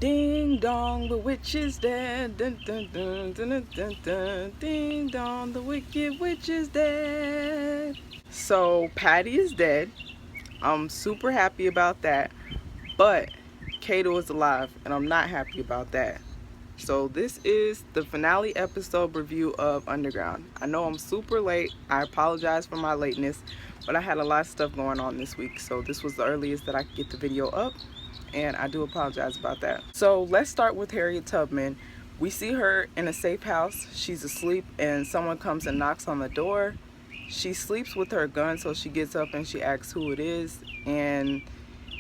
Ding dong, the witch is dead. Dun, dun, dun, dun, dun, dun, dun. Ding dong, the wicked witch is dead. So Patty is dead. I'm super happy about that. But Kato is alive, and I'm not happy about that. So this is the finale episode review of Underground. I know I'm super late. I apologize for my lateness, but I had a lot of stuff going on this week, so this was the earliest that I could get the video up, and I do apologize about that. So let's start with Harriet Tubman. We see her in a safe house. She's asleep, and someone comes and knocks on the door. She sleeps with her gun, so she gets up and she asks who it is, and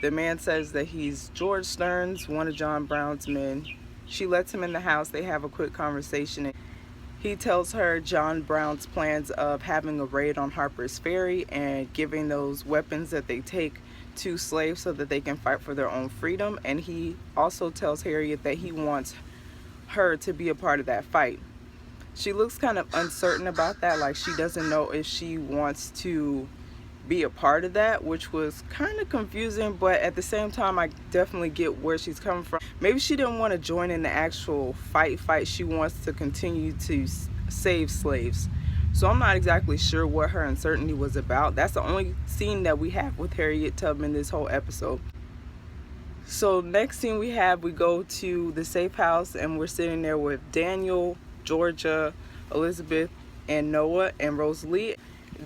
the man says that he's George Stearns, one of John Brown's men. She lets him in the house. They have a quick conversation. He tells her John Brown's plans of having a raid on Harper's Ferry and giving those weapons that they take to slaves so that they can fight for their own freedom. And he also tells Harriet that he wants her to be a part of that fight. She looks kind of uncertain about that, like she doesn't know if she wants to be a part of that, which was kind of confusing, but at the same time I definitely get where she's coming from. Maybe she didn't want to join in the actual fight. She wants to continue to save slaves. So I'm not exactly sure what her uncertainty was about. That's the only scene that we have with Harriet Tubman this whole episode. So next scene we go to the safe house, and we're sitting there with Daniel, Georgia, Elizabeth, and Noah, and Rosalie.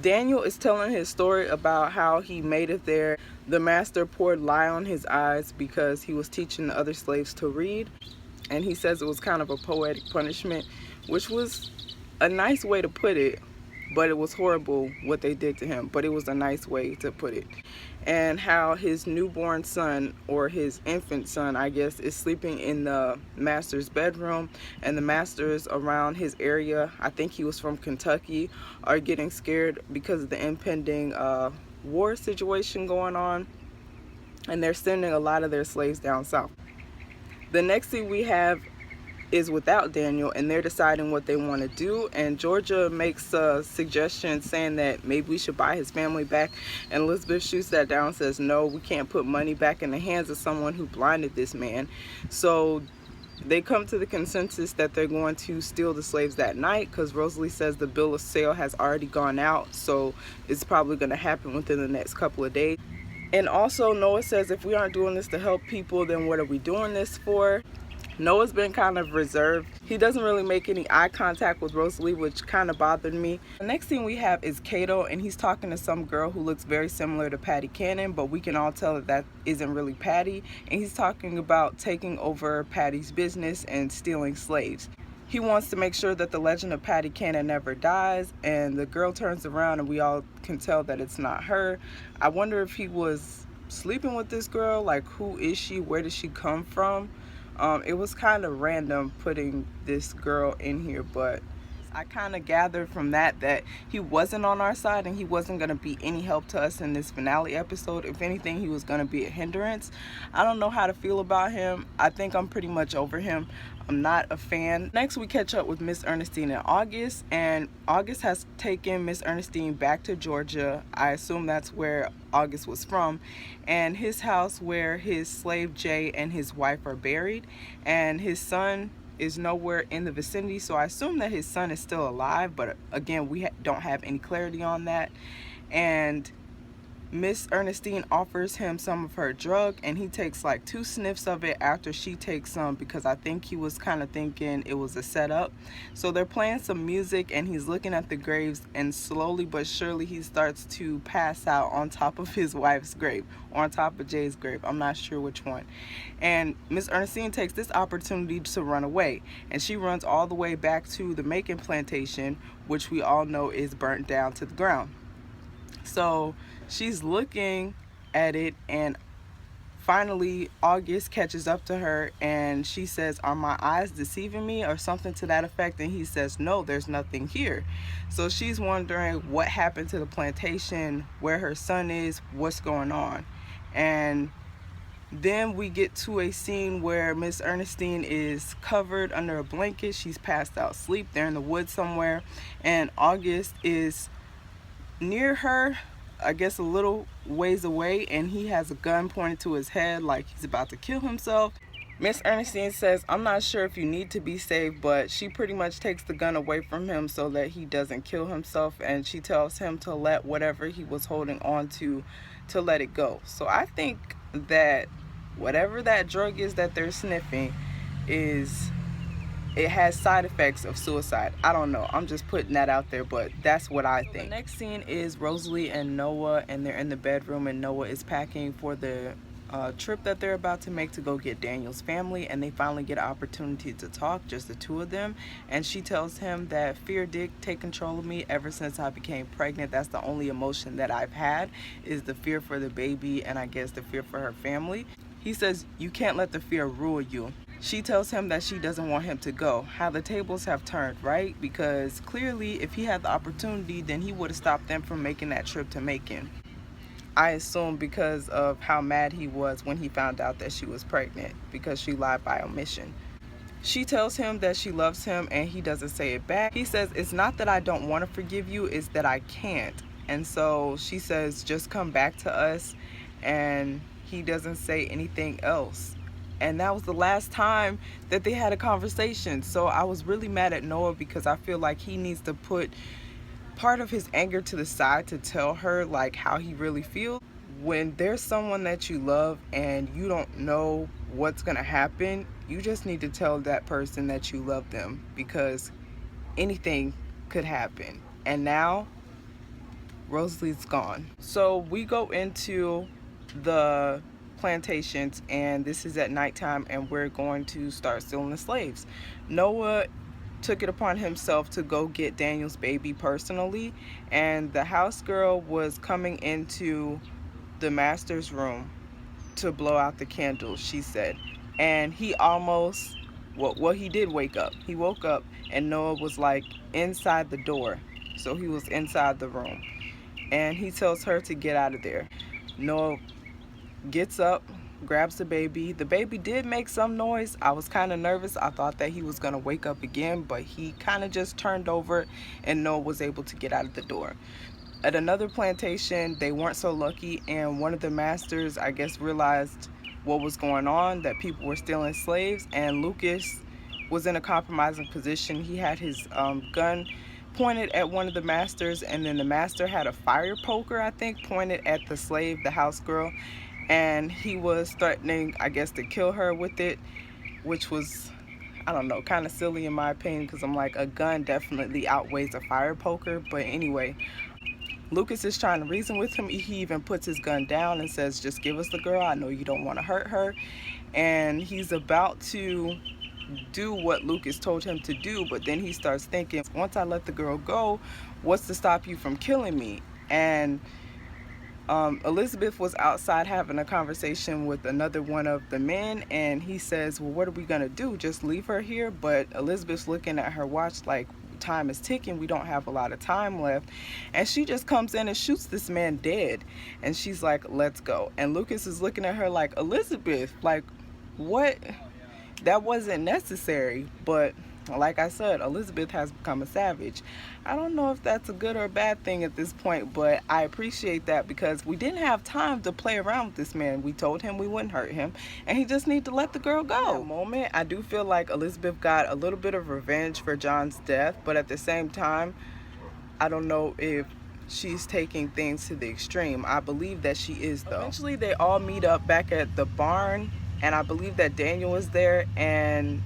Daniel is telling his story about how he made it there. The master poured lye on his eyes because he was teaching the other slaves to read, and he says it was kind of a poetic punishment, which was a nice way to put it, but it was horrible what they did to him, but it was a nice way to put it. And how his newborn son, or his infant son I guess, is sleeping in the master's bedroom, and the masters around his area, I think he was from Kentucky, are getting scared because of the impending war situation going on, and they're sending a lot of their slaves down south. The next thing we have is without Daniel, and they're deciding what they want to do, and Georgia makes a suggestion saying that maybe we should buy his family back, and Elizabeth shoots that down and says no, we can't put money back in the hands of someone who blinded this man. So they come to the consensus that they're going to steal the slaves that night, because Rosalie says the bill of sale has already gone out, so it's probably going to happen within the next couple of days. And also Noah says, if we aren't doing this to help people, then what are we doing this for? Noah's been kind of reserved. He doesn't really make any eye contact with Rosalie, which kind of bothered me. The next thing we have is Kato, and he's talking to some girl who looks very similar to Patty Cannon, but we can all tell that that isn't really Patty. And he's talking about taking over Patty's business and stealing slaves. He wants to make sure that the legend of Patty Cannon never dies, and the girl turns around and we all can tell that it's not her. I wonder if he was sleeping with this girl. Like, who is she? Where did she come from? It was kind of random putting this girl in here, but I kind of gathered from that he wasn't on our side and he wasn't going to be any help to us in this finale episode. If anything, he was going to be a hindrance. I don't know how to feel about him. I think I'm pretty much over him. I'm not a fan. Next, we catch up with Miss Ernestine and August, and August has taken Miss Ernestine back to Georgia. I assume that's where August was from, and his house where his slave Jay and his wife are buried, and his son is nowhere in the vicinity, so I assume that his son is still alive, but again, we don't have any clarity on that. And Miss Ernestine offers him some of her drug, and he takes like 2 sniffs of it after she takes some, because I think he was kind of thinking it was a setup. So they're playing some music and he's looking at the graves, and slowly but surely he starts to pass out on top of his wife's grave, or on top of Jay's grave. I'm not sure which one. And Miss Ernestine takes this opportunity to run away, and she runs all the way back to the Macon plantation, which we all know is burnt down to the ground. So she's looking at it, and finally August catches up to her and she says, "Are my eyes deceiving me?" or something to that effect, and he says, "No, there's nothing here." So she's wondering what happened to the plantation, where her son is, what's going on. And then we get to a scene where Miss Ernestine is covered under a blanket. She's passed out asleep. They're in the woods somewhere, and August is near her, I guess a little ways away, and he has a gun pointed to his head like he's about to kill himself. Miss Ernestine says, I'm not sure if you need to be saved, but she pretty much takes the gun away from him so that he doesn't kill himself, and she tells him to let whatever he was holding on to let it go. So I think that whatever that drug is that they're sniffing is, it has side effects of suicide. I don't know. I'm just putting that out there, but that's what I think. The next scene is Rosalie and Noah, and they're in the bedroom, and Noah is packing for the trip that they're about to make to go get Daniel's family, and they finally get an opportunity to talk, just the two of them. And she tells him that fear did take control of me ever since I became pregnant. That's the only emotion that I've had, is the fear for the baby, and I guess the fear for her family. He says, you can't let the fear rule you. She tells him that she doesn't want him to go. How the tables have turned, right? Because clearly if he had the opportunity, then he would have stopped them from making that trip to Macon. I assume because of how mad he was when he found out that she was pregnant, because she lied by omission. She tells him that she loves him, and he doesn't say it back. He says, it's not that I don't want to forgive you, it's that I can't. And so she says, just come back to us, and he doesn't say anything else. And that was the last time that they had a conversation. So I was really mad at Noah, because I feel like he needs to put part of his anger to the side to tell her like how he really feels. When there's someone that you love and you don't know what's gonna happen, you just need to tell that person that you love them, because anything could happen. And now Rosalie's gone. So we go into the plantations, and this is at nighttime, and we're going to start stealing the slaves. Noah took it upon himself to go get Daniel's baby personally, and the house girl was coming into the master's room to blow out the candles, she said. And he almost, well, he did wake up. He woke up and Noah was like inside the door. So he was inside the room, and he tells her to get out of there. Noah gets up, grabs the baby. The baby did make some noise. I was kind of nervous. I thought that he was gonna wake up again, but he kind of just turned over, and Noah was able to get out of the door. At another plantation, they weren't so lucky, and one of the masters, I guess, realized what was going on, that people were stealing slaves, and Lucas was in a compromising position. He had his gun pointed at one of the masters, and then the master had a fire poker, I think, pointed at the slave, the house girl, and he was threatening, I guess, to kill her with it, which was, I don't know, kind of silly in my opinion, because I'm like, a gun definitely outweighs a fire poker. But anyway, Lucas is trying to reason with him. He even puts his gun down and says, just give us the girl, I know you don't want to hurt her. And he's about to do what Lucas told him to do, but then he starts thinking, once I let the girl go, what's to stop you from killing me? And Elizabeth was outside having a conversation with another one of the men, and he says, well, what are we gonna do, just leave her here? But Elizabeth's looking at her watch like, time is ticking, we don't have a lot of time left. And she just comes in and shoots this man dead, and she's like, let's go. And Lucas is looking at her like, Elizabeth, like, what? That wasn't necessary. But like I said, Elizabeth has become a savage. I don't know if that's a good or a bad thing at this point, but I appreciate that, because we didn't have time to play around with this man. We told him we wouldn't hurt him, and he just needed to let the girl go. At the moment, I do feel like Elizabeth got a little bit of revenge for John's death, but at the same time, I don't know if she's taking things to the extreme. I believe that she is, though. Eventually, they all meet up back at the barn, and I believe that Daniel is there, and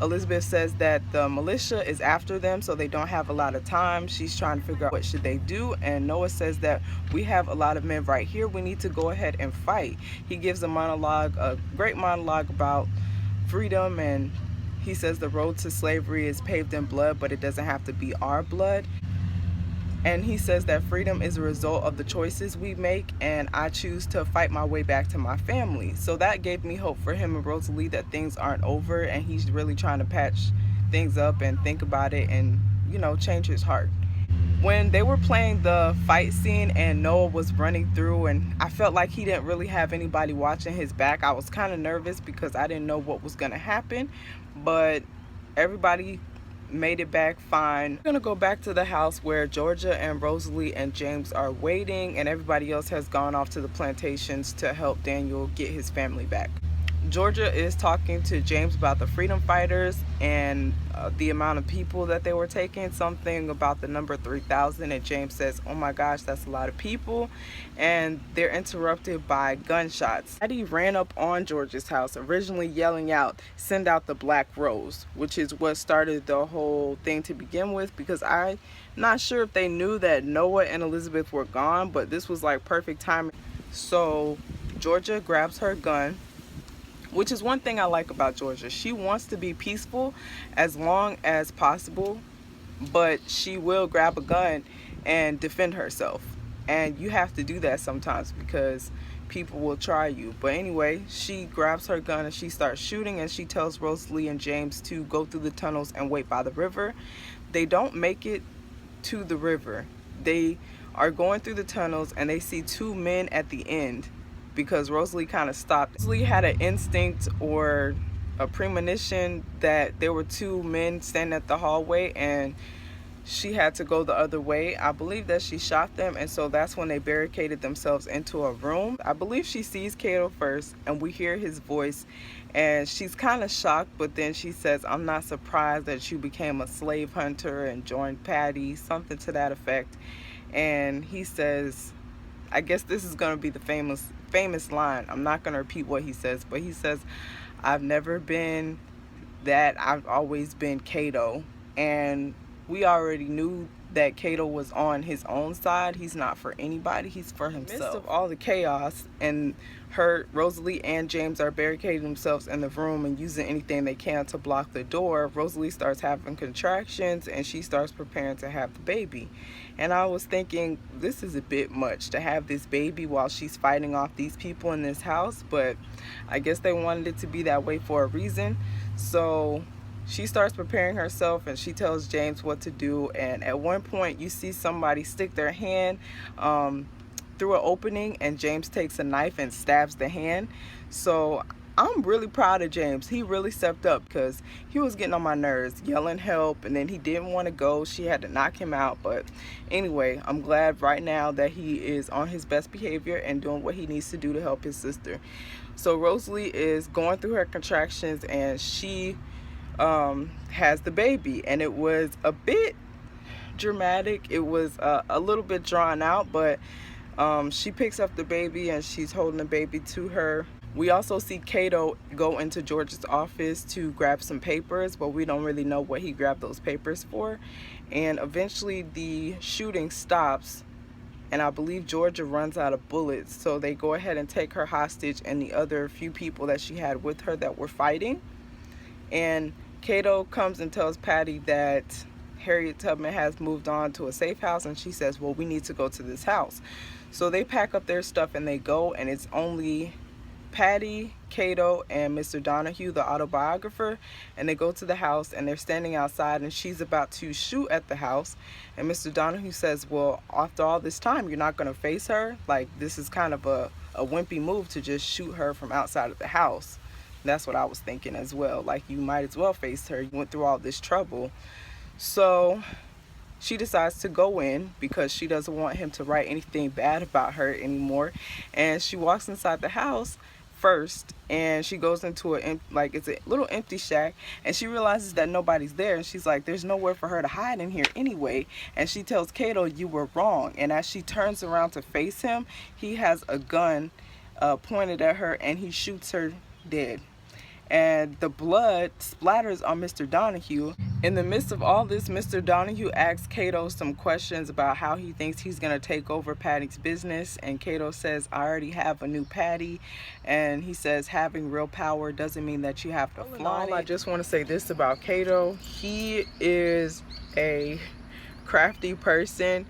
Elizabeth says that the militia is after them, so they don't have a lot of time. She's trying to figure out what should they do, and Noah says that we have a lot of men right here, we need to go ahead and fight. He gives a monologue, a great monologue about freedom, and he says the road to slavery is paved in blood, but it doesn't have to be our blood. And he says that freedom is a result of the choices we make, and I choose to fight my way back to my family. So that gave me hope for him and Rosalie, that things aren't over, and he's really trying to patch things up and think about it and, you know, change his heart. When they were playing the fight scene and Noah was running through, and I felt like he didn't really have anybody watching his back, I was kind of nervous because I didn't know what was going to happen, but everybody made it back fine. We're gonna go back to the house where Georgia and Rosalie and James are waiting, and everybody else has gone off to the plantations to help Daniel get his family back. Georgia is talking to James about the freedom fighters and the amount of people that they were taking, something about the number 3,000, and James says, oh my gosh, that's a lot of people, and they're interrupted by gunshots. Patty ran up on George's house, originally yelling out, send out the Black Rose, which is what started the whole thing to begin with, because I'm not sure if they knew that Noah and Elizabeth were gone, but this was like perfect timing. So Georgia grabs her gun, which is one thing I like about Georgia. She wants to be peaceful as long as possible, but she will grab a gun and defend herself. And you have to do that sometimes because people will try you. But anyway, she grabs her gun and she starts shooting, and she tells Rosalie and James to go through the tunnels and wait by the river. They don't make it to the river. They are going through the tunnels and they see two men at the end, because Rosalie kind of stopped. Rosalie had an instinct or a premonition that there were two men standing at the hallway and she had to go the other way. I believe that she shot them, and so that's when they barricaded themselves into a room. I believe she sees Cato first and we hear his voice, and she's kind of shocked, but then she says, I'm not surprised that you became a slave hunter and joined Patty, something to that effect. And he says, I guess this is going to be the famous line. I'm not going to repeat what he says, but he says, I've never been that, I've always been Cato. And we already knew that Cato was on his own side. He's not for anybody, he's for himself. In the midst of all the chaos, and Rosalie and James are barricading themselves in the room and using anything they can to block the door, Rosalie starts having contractions and she starts preparing to have the baby. And I was thinking, this is a bit much to have this baby while she's fighting off these people in this house, but I guess they wanted it to be that way for a reason. So she starts preparing herself and she tells James what to do, and at one point you see somebody stick their hand through an opening, and James takes a knife and stabs the hand. So I'm really proud of James. He really stepped up because he was getting on my nerves, yelling help, and then he didn't want to go. She had to knock him out. But anyway, I'm glad right now that he is on his best behavior and doing what he needs to do to help his sister. So Rosalie is going through her contractions and she has the baby, and it was a bit dramatic. It was a little bit drawn out, but she picks up the baby and she's holding the baby to her. We also see Cato go into George's office to grab some papers, but we don't really know what he grabbed those papers for. And eventually the shooting stops, and I believe Georgia runs out of bullets, so they go ahead and take her hostage and the other few people that she had with her that were fighting. And Cato comes and tells Patty that Harriet Tubman has moved on to a safe house, and she says, well, we need to go to this house. So they pack up their stuff and they go, and it's only Patty, Cato, and Mr. Donahue, the autobiographer, and they go to the house and they're standing outside, and she's about to shoot at the house, and Mr. Donahue says, well, after all this time, you're not going to face her? Like, this is kind of a wimpy move to just shoot her from outside of the house. That's what I was thinking as well. Like, you might as well face her. You went through all this trouble. So she decides to go in because she doesn't want him to write anything bad about her anymore. And she walks inside the house first, and she goes into it's a little empty shack, and she realizes that nobody's there, and she's like, there's nowhere for her to hide in here anyway. And she tells Cato, you were wrong. And as she turns around to face him, he has a gun pointed at her, and he shoots her dead. And the blood splatters on Mr. Donahue. In the midst of all this, Mr. Donahue asks Cato some questions about how he thinks he's going to take over Patty's business. And Cato says, I already have a new Patty. And he says, having real power doesn't mean that you have to flaunt it. I just want to say this about Cato. He is a crafty person,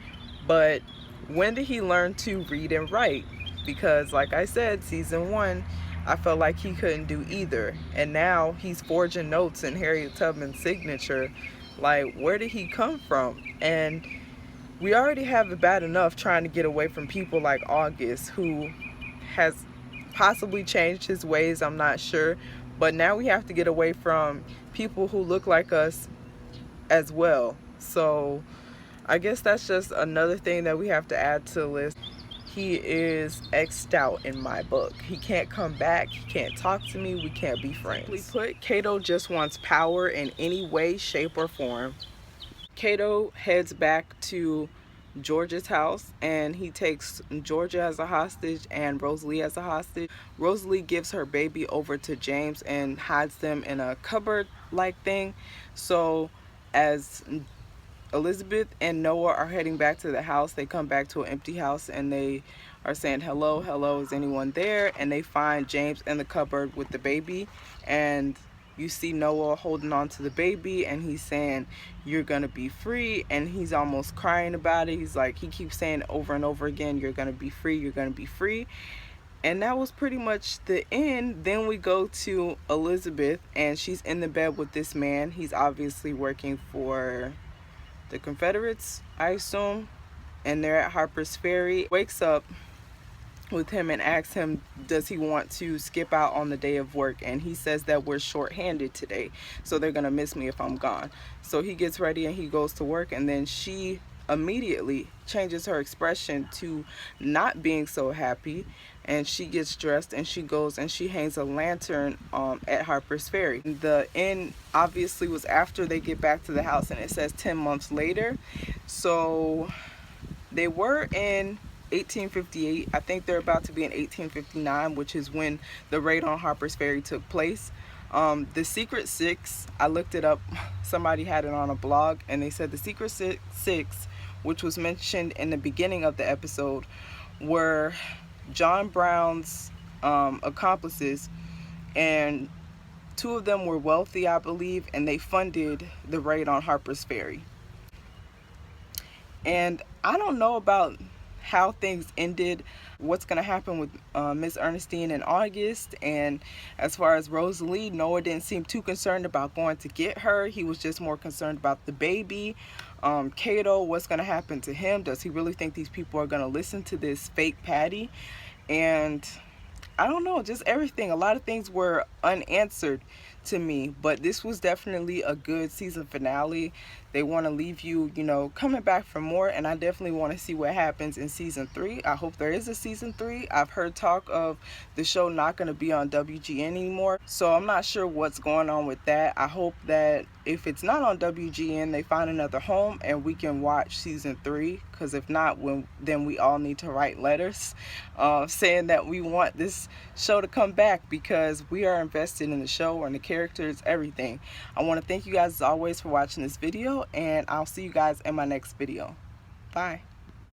but when did he learn to read and write? Because like I said, season 1, I felt like he couldn't do either, and now he's forging notes in Harriet Tubman's signature. Like, where did he come from? And we already have it bad enough trying to get away from people like August, who has possibly changed his ways, I'm not sure, but now we have to get away from people who look like us as well. So I guess that's just another thing that we have to add to the list. he is X'd out in my book. He can't come back, he can't talk to me, we can't be friends. Simply put, Kato just wants power in any way, shape, or form. Kato heads back to George's house and he takes Georgia as a hostage and Rosalie as a hostage. Rosalie gives her baby over to James and hides them in a cupboard like thing. So as Elizabeth and Noah are heading back to the house, they come back to an empty house and they are saying hello, hello, is anyone there? And they find James in the cupboard with the baby, and you see Noah holding on to the baby and he's saying you're gonna be free, and he's almost crying about it. He's like, he keeps saying over and over again, you're gonna be free, you're gonna be free. And that was pretty much the end. Then we go to Elizabeth and she's in the bed with this man. He's obviously working for the Confederates, I assume, and they're at Harper's Ferry. Wakes up with him and asks him, does he want to skip out on the day of work? And he says that we're short-handed today, so they're gonna miss me if I'm gone. So he gets ready and he goes to work, and then she immediately changes her expression to not being so happy, and she gets dressed and she goes and she hangs a lantern at Harper's Ferry. The end obviously was after they get back to the house, and it says 10 months later. So they were in 1858. I think they're about to be in 1859, which is when the raid on Harper's Ferry took place. The Secret Six, I looked it up, somebody had it on a blog, and they said the Secret Six, which was mentioned in the beginning of the episode, were John Brown's accomplices, and two of them were wealthy, I believe, and they funded the raid on Harper's Ferry. And I don't know about how things ended, what's going to happen with Miss Ernestine in August. And as far as Rosalie, Noah didn't seem too concerned about going to get her. He was just more concerned about the baby. Kato, what's going to happen to him? Does he really think these people are going to listen to this fake Patty? And I don't know, just everything. A lot of things were unanswered to me, but this was definitely a good season finale. They want to leave you, you know, coming back for more, and I definitely want to see what happens in season 3. I hope there is a season 3. I've heard talk of the show not going to be on WGN anymore, so I'm not sure what's going on with that. I hope that if it's not on WGN, they find another home and we can watch season 3, because if not, then we all need to write letters saying that we want this show to come back, because we are invested in the show and the characters, everything. I want to thank you guys as always for watching this video, and I'll see you guys in my next video. Bye.